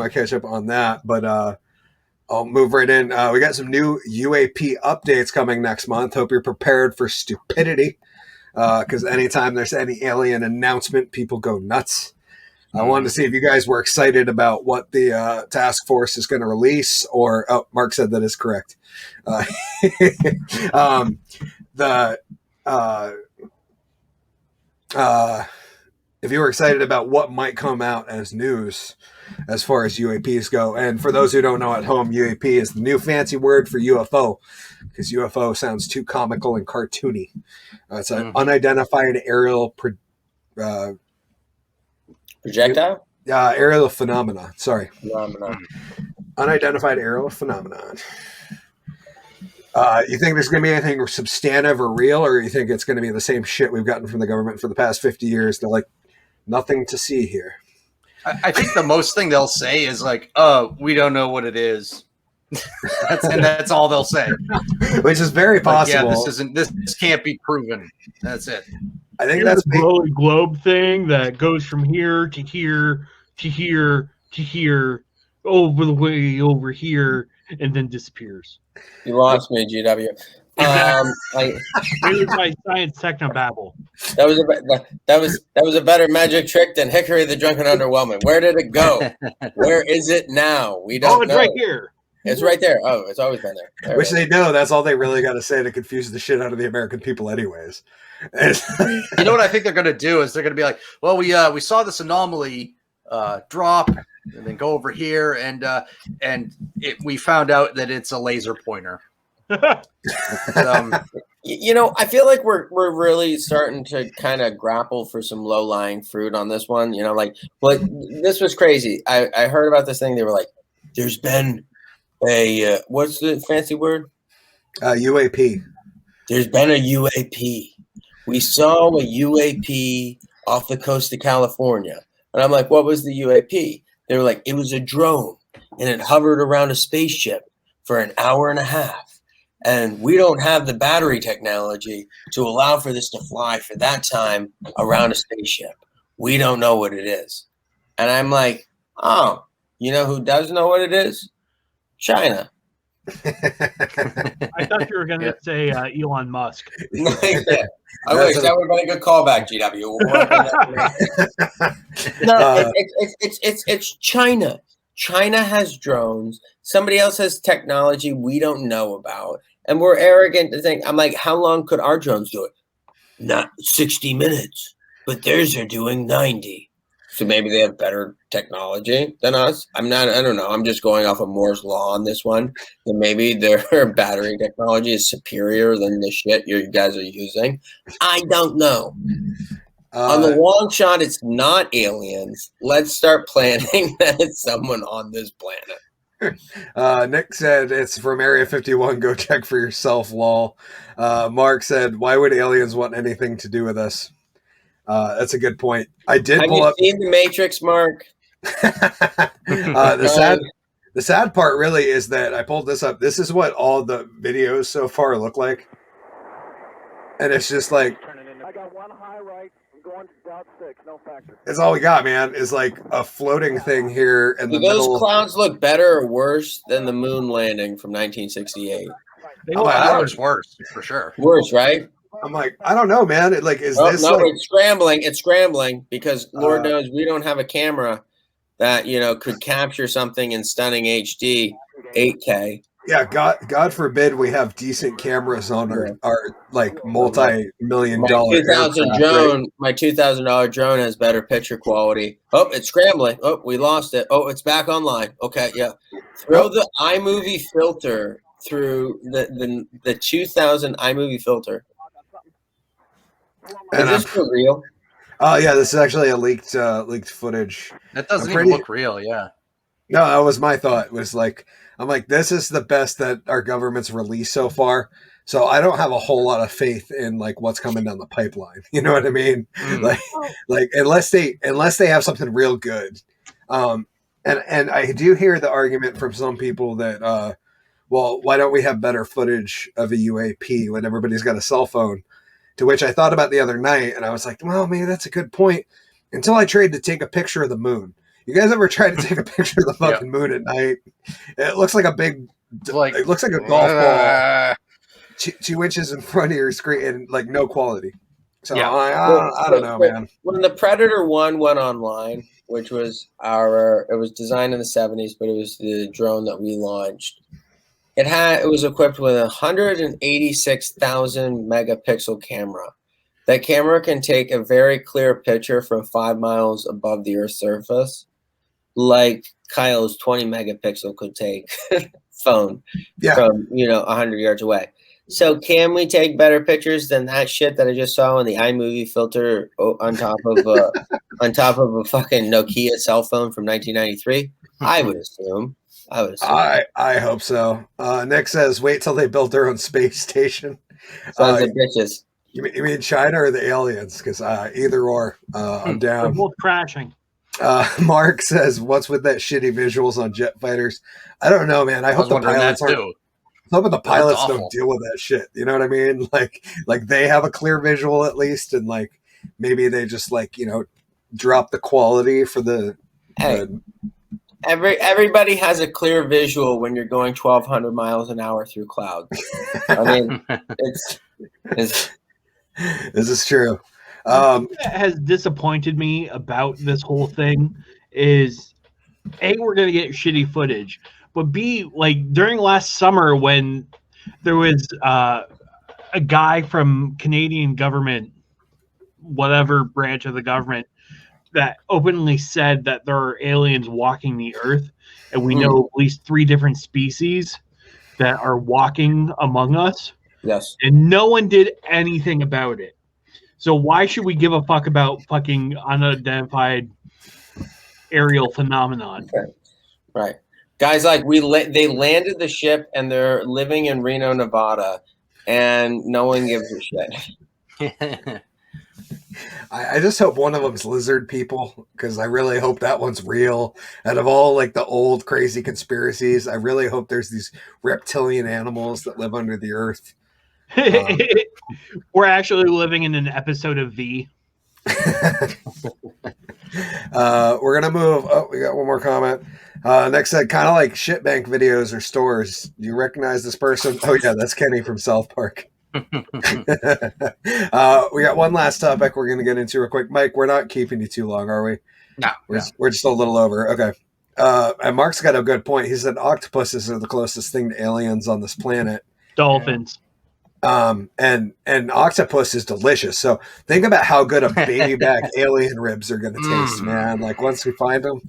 I catch up on that, but I'll move right in. We got some new UAP updates coming next month. Hope you're prepared for stupidity, because anytime there's any alien announcement, people go nuts. I wanted to see if you guys were excited about what the task force is going to release, or Mark said that is correct. The if you were excited about what might come out as news as far as UAPs go. And for those who don't know at home, UAP is the new fancy word for UFO, because UFO sounds too comical and cartoony. It's an unidentified aerial projectile? Aerial phenomena. Sorry. Phenomenon. Unidentified aerial phenomenon. You think there's going to be anything substantive or real, or you think it's going to be the same shit we've gotten from the government for the past 50 years? They're like, nothing to see here. I think the most thing they'll say is like, "Oh, we don't know what it is." That's all they'll say, which is very possible. Yeah, this can't be proven. That's it. I think that's the glowing globe thing that goes from here to here to here to here, over the way over here, and then disappears. You lost me, GW. Maybe my science technobabble. That was a better magic trick than Hickory the Drunken Underwhelming. Where did it go? Where is it now? We don't know. Right here. It's right there. Oh, it's always been there. Which they know. That's all they really got to say to confuse the shit out of the American people, anyways. You know what I think they're going to do is they're going to be like, "Well, we saw this anomaly drop, and then go over here, and we found out that it's a laser pointer." You know, I feel like we're really starting to kind of grapple for some low-lying fruit on this one. You know, like, but this was crazy. I heard about this thing. They were like, "There's been a what's the fancy word? UAP. There's been a UAP. We saw a UAP off the coast of California." And I'm like, "What was the UAP?" They were like, "It was a drone, and it hovered around a spaceship for an hour and a half. And we don't have the battery technology to allow for this to fly for that time around a spaceship. We don't know what it is." And I'm like, "Oh, you know who does know what it is? China." I thought you were going to say Elon Musk. Yeah. I wish that would have been a good callback, GW. No, it's China. China has drones. Somebody else has technology we don't know about. And we're arrogant to think, I'm like, how long could our drones do it? Not 60 minutes, but theirs are doing 90. So maybe they have better technology than us. I don't know. I'm just going off of Moore's law on this one. And maybe their battery technology is superior than the shit you guys are using. I don't know. On the long shot, it's not aliens. Let's start planning that it's someone on this planet. Nick said it's from Area 51. Go check for yourself, lol. Mark said, why would aliens want anything to do with us? That's a good point. I did Have pull you up. seen The Matrix, Mark? The sad part really is that I pulled this up. This is what all the videos so far look like. And it's just like, I got one high right. I'm going to Route 6. No factor. it's all we got, man, is like a floating thing here in Do the those middle. clouds look better or worse than the moon landing from 1968? That was worse, for sure. Worse, right? I'm like, I don't know, man. It like is Oh, this no, like, it's scrambling. It's scrambling because Lord knows we don't have a camera that, you know, could capture something in stunning HD 8K. yeah, God forbid we have decent cameras on our like multi-million My dollar 2000 aircraft, drone, right? my $2,000 drone has better picture quality. Oh, it's scrambling. Oh, we lost it. Oh, it's back online. Okay, yeah. Throw the iMovie filter through the 2000 iMovie filter. Is this for real? Oh yeah, this is actually a leaked footage. That doesn't even look real, yeah. No, that was my thought. Was like, I'm like, this is the best that our government's released so far. So I don't have a whole lot of faith in like what's coming down the pipeline. You know what I mean? Like unless they have something real good. And I do hear the argument from some people that well, why don't we have better footage of a UAP when everybody's got a cell phone? To which I thought about the other night, and I was like, well, maybe that's a good point. Until I tried to take a picture of the moon. You guys ever tried to take a picture of the fucking moon at night? It looks like a big, it looks like a golf ball, 2 inches in front of your screen, and like no quality. So I don't know, man. When the Predator 1 went online, which was it was designed in the 70s, but it was the drone that we launched. It was equipped with a 186,000 megapixel camera. That camera can take a very clear picture from 5 miles above the Earth's surface, like Kyle's 20 megapixel could take phone from 100 yards away. So can we take better pictures than that shit that I just saw in the iMovie filter on top of a fucking Nokia cell phone from 1993? I would assume. I hope so. Nick says, wait till they build their own space station. Sons of bitches. You mean China or the aliens? Because either or, I'm down. They're both crashing. Mark says, what's with that shitty visuals on jet fighters? I don't know, man. I hope the pilots don't deal with that shit. You know what I mean? Like they have a clear visual at least, and like maybe they just drop the quality for the. Hey. Everybody has a clear visual when you're going 1,200 miles an hour through clouds. I mean, it's this is true. What has disappointed me about this whole thing is A, we're going to get shitty footage, but B, like during last summer when there was a guy from Canadian government, whatever branch of the government, that openly said that there are aliens walking the earth, and we know at least 3 different species that are walking among us. Yes. And no one did anything about it. So why should we give a fuck about fucking unidentified aerial phenomenon? Right. Guys, they landed the ship and they're living in Reno, Nevada, and no one gives a shit. I just hope one of them's lizard people, because I really hope that one's real. Out of all like the old crazy conspiracies, I really hope there's these reptilian animals that live under the earth. We're actually living in an episode of V. We're gonna move. Oh, we got one more comment. Next said, kind of like shitbank videos or stores. Do you recognize this person? Oh yeah, that's Kenny from South Park. We got one last topic we're going to get into real quick. Mike, we're not keeping you too long, are we? No. We're just a little over. Okay. And Mark's got a good point. He said octopuses are the closest thing to aliens on this planet. Dolphins. And octopus is delicious. So think about how good a baby back alien ribs are going to taste, man. Like once we find them.